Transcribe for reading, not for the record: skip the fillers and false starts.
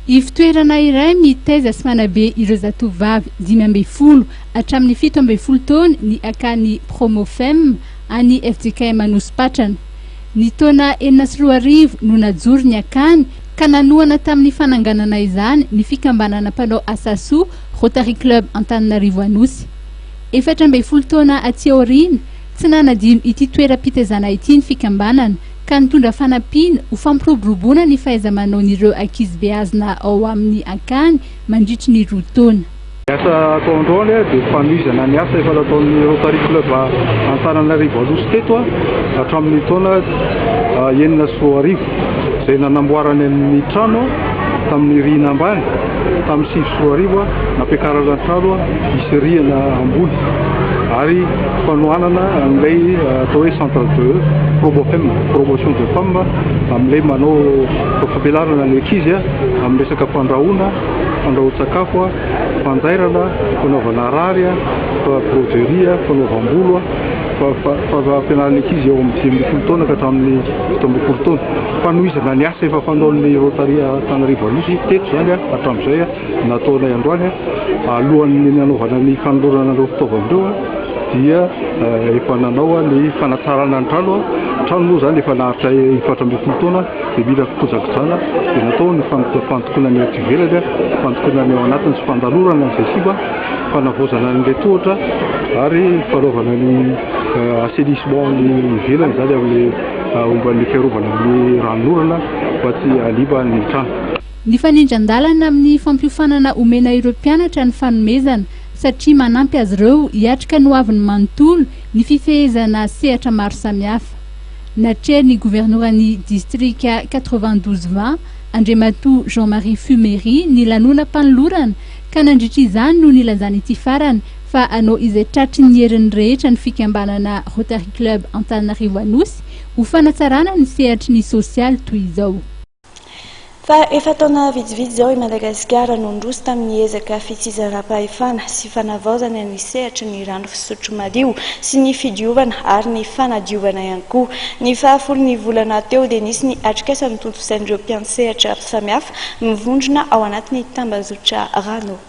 Ivitoerana iray mitaiza sy manabe ireo zatovavy 12 hatramin'ny 17 taona ny akany Promofem any FJKM Anosy-Patrana. Ny taona 2004 no najoro ny akany ka nanoana tamin'ny fananganana izany ny fikambanana mpanao asa soa Rotary Club Antananarivo Anosy. 17 taona aty aoriana tsy nanadino ity toeram-pitaizana ity ny fikambanana ka nitondra fanampiana ho fampiroboroboana ny fahaiza-manaon'ireo ankizibeazina ao amin'ny akany mandritry ny 2 taona. Asa ataondreo dia fanomezana ny asa efa nataon'ny Rotary Club Antananarivo Anosy teto hatramin'ny taona 2004 izay nanamboarany amin'ny trano tamin'ny rihana ambany tamin'ny 2004 nampiakarana ny trano misy rihana ambony ary fanohanana amin'ilay atao hoe centre de promotion de femme amin'ilay manao fampianarana ny ankizy amin'ny resaka fandrahoan-tsakafo, fanjairana, fanaovana rary, broderie, fanaovam-bolo, fampianarana ny ankizy eo amin'ny 10 taona ka hatramin'ny 17 taona. Fanohizana ny asa efa fanaon'ny Rotary Antananarivo Anosy teto zany hatramin'izay nataonay androany alohan'ny nanaovana ny fanolorana ireo fitaovana dia efa nanao ny fanatsarana ny trano. Trano moa zany efa naharitra 17 taona dia mila fikojakojana dia natao ny fandokoana ny aty ivelany, fandokoana ny ao anatiny sy fandalorana izay simba, fanavozana n'ilay tohatra ary fanaovana ny assainissement ny ivelany zany amin'ny omban'ny fiarovana amin'ny ranonorana mba tsy aliba ny trano. Ny fanindran-dalana amin'ny fampiofanana omena ireo mpianatra ny fanomezana satria manampy azy ireo hiatrika no avy ny manontolo ny fifehezana sehatra maro samihafa. Natrehan'ny gouvernoran'ny distrika 9220 Andriamatoa Jean-Marie Fumery ny lanonam-panolorana ka nandritra izany no nilazany ity farany fa anao izay tratry ny herin'ny rehetra ny fikambanana Rotary Club Antananarivo Anosy ho fanatsarana ny sehatry ny sosialy toy izao. Fa efa taona vidividy zao i Madagasikara no ndroso tamin'ny ezaka fitsinjaram-pahefana sy fanavaozana ny sehatry ny rano fisotro madio sy ny fidiovana ary ny fanadiovana ihany koa. Ny fahafolon'ny volana teo dia nisy ny atrikasan'ny tontosain'ireo mpiantsehatra samihafa mivondrona ao anatin'ny tambazotra rano.